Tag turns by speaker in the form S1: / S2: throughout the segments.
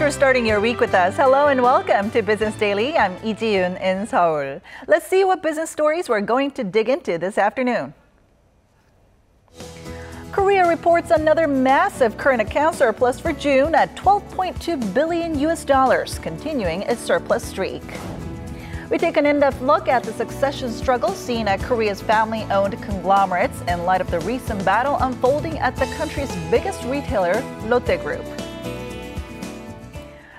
S1: for starting your week with us. Hello and welcome to Business Daily. I'm Lee Ji-yoon in Seoul. Let's see what business stories we're going to dig into this afternoon. Korea reports another massive current account surplus for June at $12.2 billion, continuing its surplus streak. We take an in-depth look at the succession struggle seen at Korea's family-owned conglomerates in light of the recent battle unfolding at the country's biggest retailer, Lotte Group.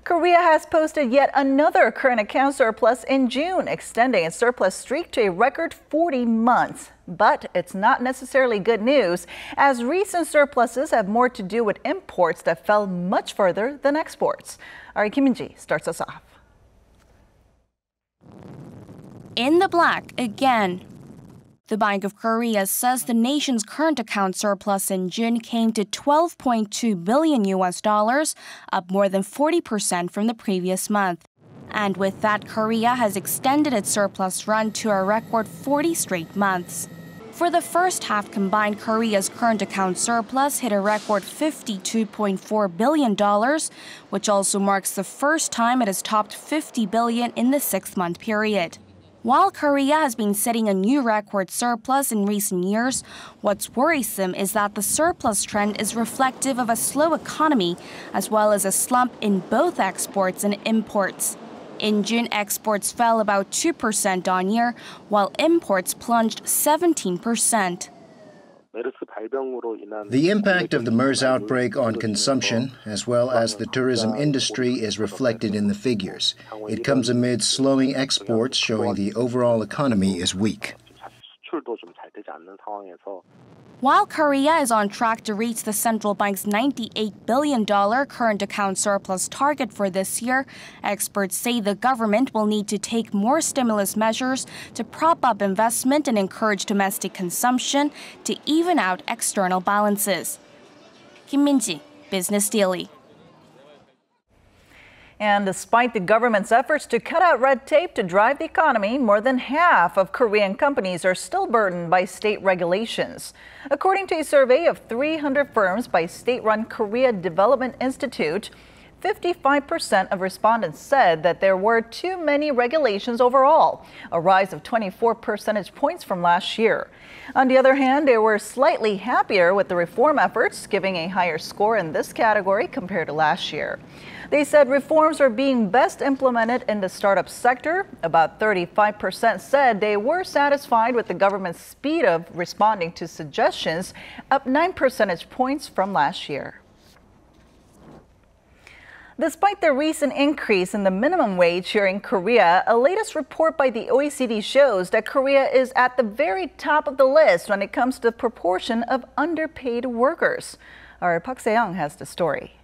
S1: Korea has posted yet another current account surplus in June, extending its surplus streak to a record 40 months. But it's not necessarily good news, as recent surpluses have more to do with imports that fell much further than exports. Ari Kim-min-ji starts us off.
S2: In the black again. The Bank of Korea says the nation's current account surplus in June came to $12.2 billion, up more than 40% from the previous month. And with that, Korea has extended its surplus run to a record 40 straight months. For the first half combined, Korea's current account surplus hit a record $52.4 billion, which also marks the first time it has topped $50 billion in the 6-month period. While Korea has been setting a new record surplus in recent years, what's worrisome is that the surplus trend is reflective of a slow economy as well as a slump in both exports and imports. In June, exports fell about 2% on year, while imports plunged 17%.
S3: The impact of the MERS outbreak on consumption, as well as the tourism industry, is reflected in the figures. It comes amid slowing exports, showing the overall economy is weak.
S2: While Korea is on track to reach the central bank's $98 billion current account surplus target for this year, experts say the government will need to take more stimulus measures to prop up investment and encourage domestic consumption to even out external balances. Kim Min-ji, Business Daily.
S1: And despite the government's efforts to cut out red tape to drive the economy, more than half of Korean companies are still burdened by state regulations. According to a survey of 300 firms by state-run Korea Development Institute, 55% of respondents said that there were too many regulations overall, a rise of 24 percentage points from last year. On the other hand, they were slightly happier with the reform efforts, giving a higher score in this category compared to last year. They said reforms are being best implemented in the startup sector. About 35% said they were satisfied with the government's speed of responding to suggestions, up 9 percentage points from last year. Despite the recent increase in the minimum wage here in Korea, a latest report by the OECD shows that Korea is at the very top of the list when it comes to the proportion of underpaid workers. Our Park Se-young has the story.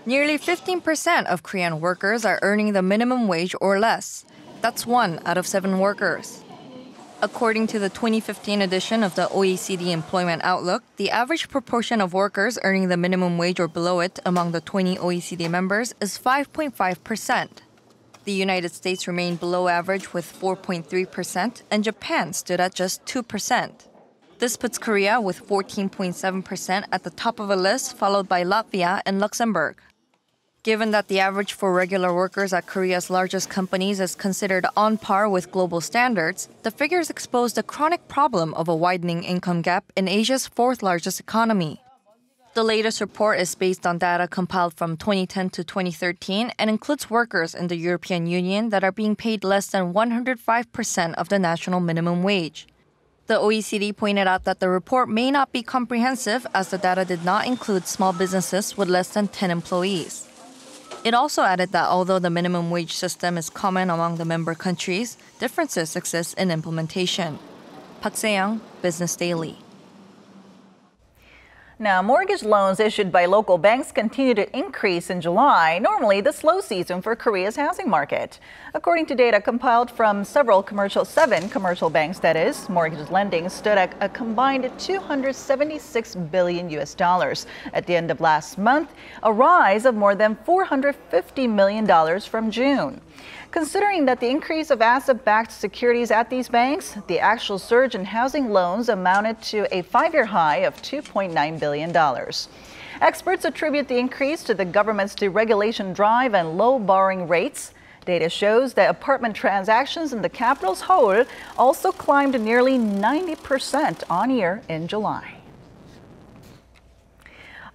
S4: Nearly 15% of Korean workers are earning the minimum wage or less. That's 1 out of 7 workers. According to the 2015 edition of the OECD Employment Outlook, the average proportion of workers earning the minimum wage or below it among the 20 OECD members is 5.5%. The United States remained below average with 4.3%, and Japan stood at just 2%. This puts Korea with 14.7% at the top of a list, followed by Latvia and Luxembourg. Given that the average for regular workers at Korea's largest companies is considered on par with global standards, the figures expose the chronic problem of a widening income gap in Asia's 4th largest economy. The latest report is based on data compiled from 2010 to 2013 and includes workers in the European Union that are being paid less than 105% of the national minimum wage. The OECD pointed out that the report may not be comprehensive as the data did not include small businesses with less than 10 employees. It also added that although the minimum wage system is common among the member countries, differences exist in implementation. Park Se-young, Business Daily.
S1: Now, mortgage loans issued by local banks continue to increase in July, normally the slow season for Korea's housing market. According to data compiled from seven commercial banks, that is, mortgage lending stood at a combined $276 billion at the end of last month, a rise of more than $450 million from June. Considering that the increase of asset-backed securities at these banks, the actual surge in housing loans amounted to a 5-year high of $2.9 billion. Experts attribute the increase to the government's deregulation drive and low borrowing rates. Data shows that apartment transactions in the capital Seoul also climbed nearly 90% on year in July.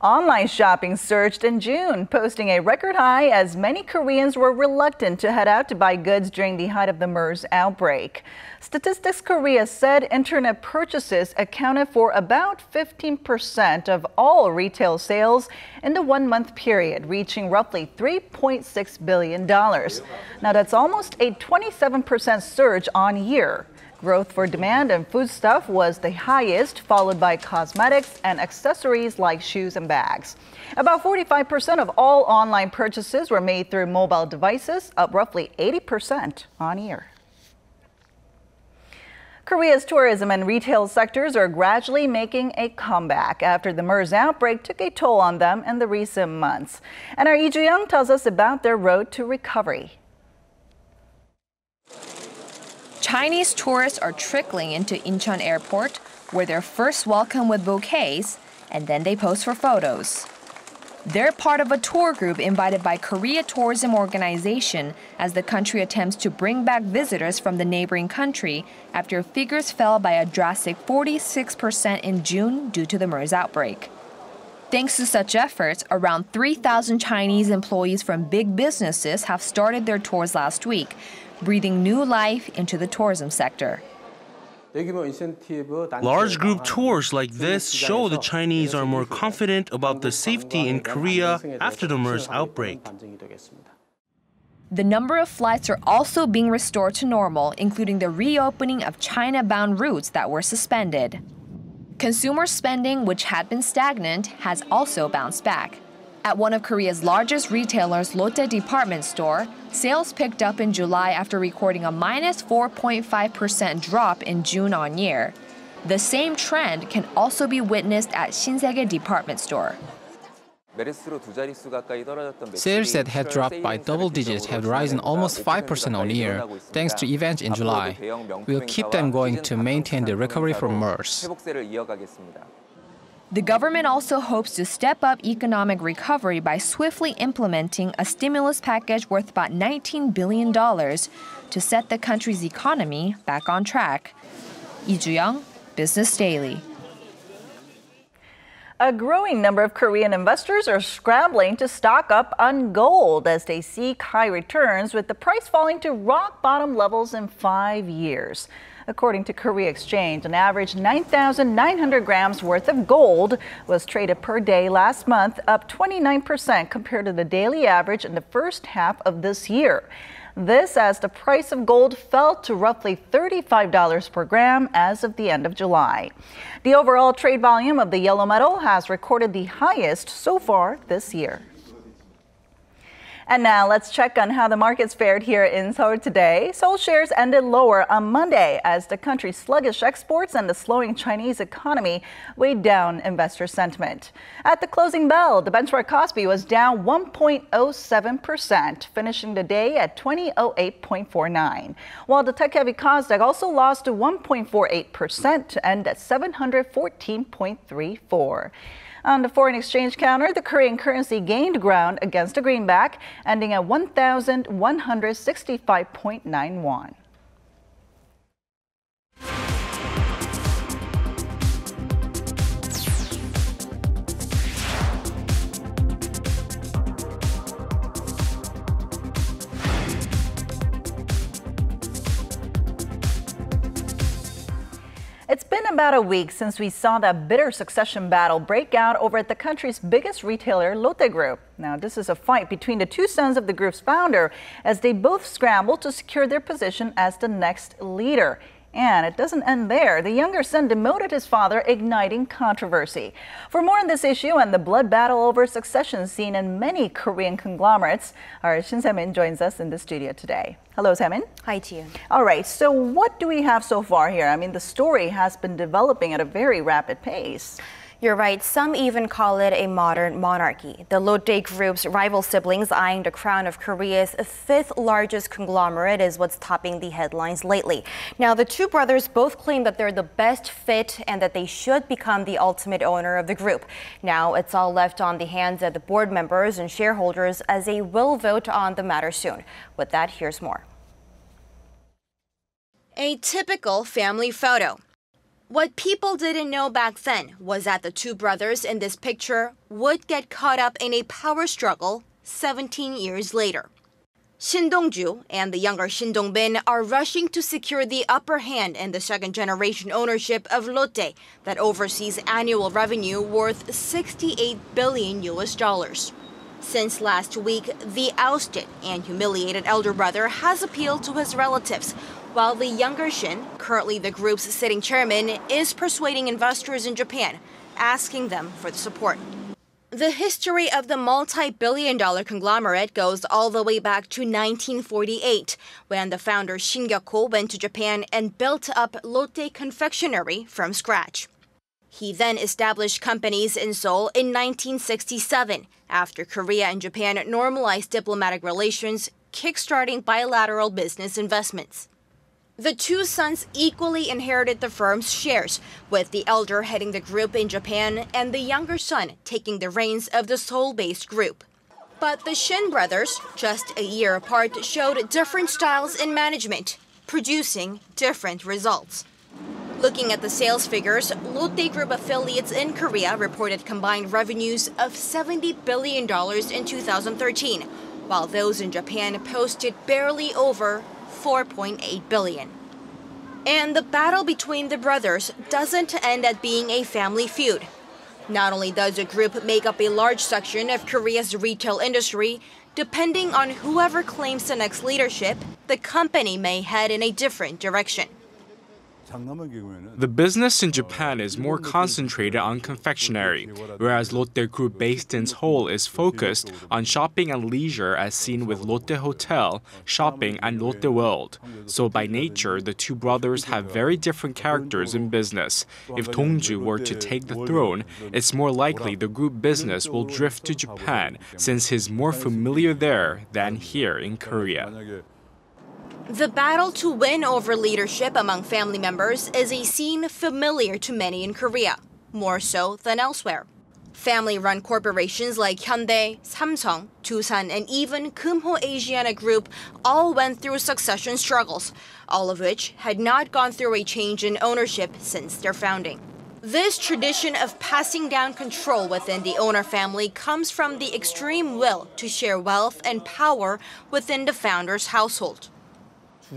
S1: Online shopping surged in June, posting a record high as many Koreans were reluctant to head out to buy goods during the height of the MERS outbreak. Statistics Korea said internet purchases accounted for about 15% of all retail sales in the one-month period, reaching roughly $3.6 billion. Now that's almost a 27% surge on year. Growth for demand and foodstuff was the highest, followed by cosmetics and accessories like shoes and bags. About 45% of all online purchases were made through mobile devices, up roughly 80% on year. Korea's tourism and retail sectors are gradually making a comeback after the MERS outbreak took a toll on them in the recent months. And our Lee Ju-young tells us about their road to recovery.
S2: Chinese tourists are trickling into Incheon Airport, where they're first welcomed with bouquets, and then they pose for photos. They're part of a tour group invited by Korea Tourism Organization as the country attempts to bring back visitors from the neighboring country after figures fell by a drastic 46% in June due to the MERS outbreak. Thanks to such efforts, around 3,000 Chinese employees from big businesses have started their tours last week, breathing new life into the tourism sector.
S5: Large group tours like this show the Chinese are more confident about the safety in Korea after the MERS outbreak.
S2: The number of flights are also being restored to normal, including the reopening of China-bound routes that were suspended. Consumer spending, which had been stagnant, has also bounced back. At one of Korea's largest retailers, Lotte department store, sales picked up in July after recording a minus 4.5% drop in June on year. The same trend can also be witnessed at Shinsegae department store.
S6: Sales that had dropped by double digits have risen almost 5% on year, thanks to events in July. We'll keep them going to maintain the recovery from MERS.
S2: The government also hopes to step up economic recovery by swiftly implementing a stimulus package worth about $19 billion to set the country's economy back on track. Lee Ju-young, Business Daily.
S1: A growing number of Korean investors are scrambling to stock up on gold as they seek high returns, with the price falling to rock bottom levels in 5 years. According to Korea Exchange, an average 9,900 grams worth of gold was traded per day last month, up 29% compared to the daily average in the first half of this year. This as the price of gold fell to roughly $35 per gram as of the end of July. The overall trade volume of the yellow metal has recorded the highest so far this year. And now let's check on how the markets fared here in Seoul today. Seoul shares ended lower on Monday as the country's sluggish exports and the slowing Chinese economy weighed down investor sentiment. At the closing bell, the benchmark Kospi was down 1.07%, finishing the day at 2008.49, while the tech-heavy Kosdaq also lost to 1.48% to end at 714.34. On the foreign exchange counter, the Korean currency gained ground against the greenback, ending at 1,165.9 won. It's been about a week since we saw that bitter succession battle break out over at the country's biggest retailer, Lotte Group. Now, this is a fight between the two sons of the group's founder as they both scramble to secure their position as the next leader. And it doesn't end there. The younger son demoted his father, igniting controversy. For more on this issue and the blood battle over succession seen in many Korean conglomerates, our Shin Se-min joins us in the studio today. Hello, Se-min.
S7: Hi, Tia.
S1: All right, so what do we have so far here? I mean, the story has been developing at a very rapid pace.
S7: You're right. Some even call it a modern monarchy. The Lotte Group's rival siblings eyeing the crown of Korea's fifth largest conglomerate is what's topping the headlines lately. Now, the two brothers both claim that they're the best fit and that they should become the ultimate owner of the group. Now, it's all left on the hands of the board members and shareholders as they will vote on the matter soon. With that, here's more.
S8: A typical family photo. What people didn't know back then was that the two brothers in this picture would get caught up in a power struggle 17 years later. Shin Dong-ju and the younger Shin Dong-bin are rushing to secure the upper hand in the second-generation ownership of Lotte that oversees annual revenue worth $68 billion. Since last week, the ousted and humiliated elder brother has appealed to his relatives, while the younger Shin, currently the group's sitting chairman, is persuading investors in Japan, asking them for the support. The history of the multi-billion-dollar conglomerate goes all the way back to 1948, when the founder Shin Kyuk-ho went to Japan and built up Lotte Confectionery from scratch. He then established companies in Seoul in 1967, after Korea and Japan normalized diplomatic relations, kickstarting bilateral business investments. The two sons equally inherited the firm's shares, with the elder heading the group in Japan and the younger son taking the reins of the Seoul-based group. But the Shin brothers, just a year apart, showed different styles in management, producing different results. Looking at the sales figures, Lotte Group affiliates in Korea reported combined revenues of $70 billion in 2013, while those in Japan posted barely over $4.8 billion. And the battle between the brothers doesn't end at being a family feud. Not only does the group make up a large section of Korea's retail industry, depending on whoever claims the next leadership, the company may head in a different direction.
S9: The business in Japan is more concentrated on confectionery, whereas Lotte Group based in Seoul is focused on shopping and leisure as seen with Lotte Hotel, Shopping, and Lotte World. So by nature, the two brothers have very different characters in business. If Dong-ju were to take the throne, it's more likely the group business will drift to Japan since he's more familiar there than here in Korea.
S8: The battle to win over leadership among family members is a scene familiar to many in Korea, more so than elsewhere. Family-run corporations like Hyundai, Samsung, Doosan, and even Kumho Asiana Group all went through succession struggles, all of which had not gone through a change in ownership since their founding. This tradition of passing down control within the owner family comes from the extreme will to share wealth and power within the founder's household.
S10: The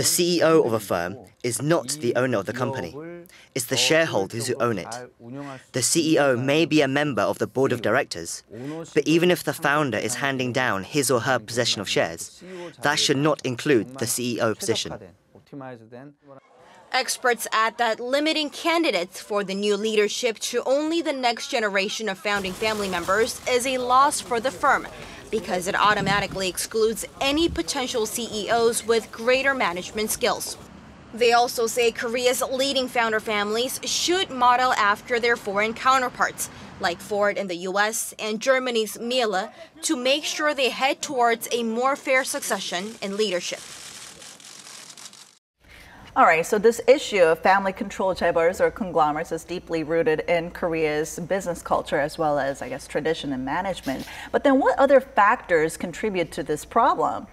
S10: CEO of a firm is not the owner of the company. It's the shareholders who own it. The CEO may be a member of the board of directors, but even if the founder is handing down his or her possession of shares, that should not include the CEO position.
S8: Experts add that limiting candidates for the new leadership to only the next generation of founding family members is a loss for the firm, because it automatically excludes any potential CEOs with greater management skills. They also say Korea's leading founder families should model after their foreign counterparts, like Ford in the US and Germany's Miele, to make sure they head towards a more fair succession in leadership.
S1: All right, so this issue of family-controlled chaebols or conglomerates is deeply rooted in Korea's business culture as well as, I guess, tradition and management. But then what other factors contribute to this problem?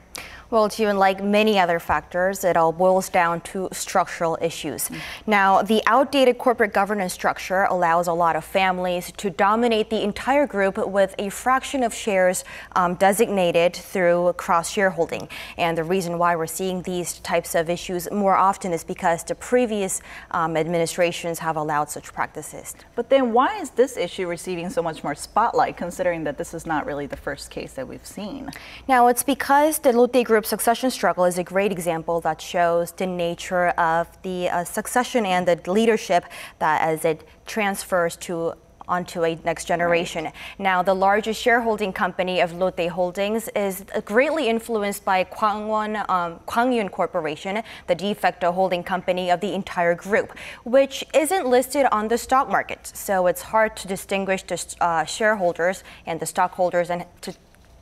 S7: Well, Jiyoon, like many other factors, it all boils down to structural issues. Now, the outdated corporate governance structure allows a lot of families to dominate the entire group with a fraction of shares designated through cross-shareholding. And the reason why we're seeing these types of issues more often is because the previous administrations have allowed such practices.
S1: But then why is this issue receiving so much more spotlight, considering that this is not really the first case that we've seen?
S7: Now, it's because the Lotte Group succession struggle is a great example that shows the nature of the succession and the leadership that as it transfers to onto a next generation. Now, the largest shareholding company of Lotte Holdings is greatly influenced by Gwangyun Corporation, the de-facto holding company of the entire group, which isn't listed on the stock market. So it's hard to distinguish the shareholders and the stockholders and to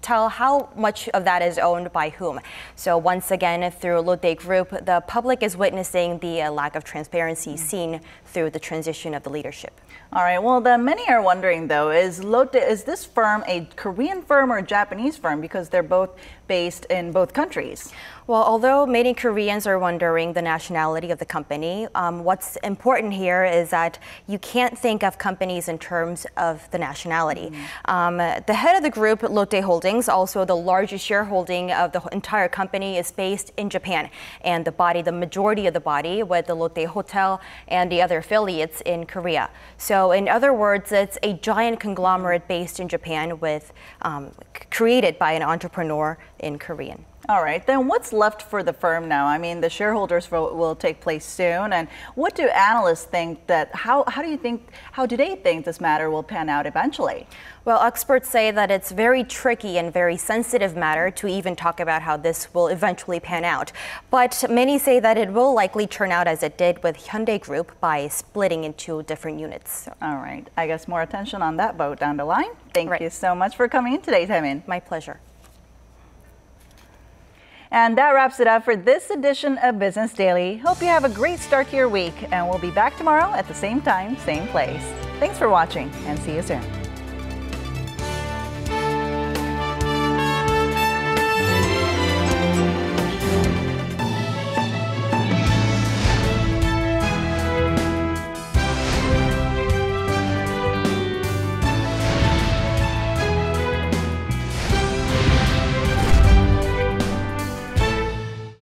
S7: tell how much of that is owned by whom. So once again, through Lotte Group, the public is witnessing the lack of transparency seen through the transition of the leadership.
S1: All right, well, many are wondering, though, is this firm a Korean firm or a Japanese firm? Because they're both based in both countries.
S7: Well, although many Koreans are wondering the nationality of the company, what's important here is that you can't think of companies in terms of the nationality. The head of the group, Lotte Holdings, also the largest shareholding of the entire company, is based in Japan. And the majority of the body, with the Lotte Hotel and the other affiliates in Korea. So in other words, it's a giant conglomerate based in Japan created by an entrepreneur in Korean.
S1: All right, then what's left for the firm now? I mean, the shareholders vote will take place soon. And what do analysts think how do they think this matter will pan out eventually?
S7: Well, experts say that it's very tricky and very sensitive matter to even talk about how this will eventually pan out. But many say that it will likely turn out as it did with Hyundai Group by splitting into different units.
S1: All right, I guess more attention on that vote down the line. Thank you so much for coming in today, Taemin.
S7: My pleasure.
S1: And that wraps it up for this edition of Business Daily. Hope you have a great start to your week, and we'll be back tomorrow at the same time, same place. Thanks for watching, and see you soon.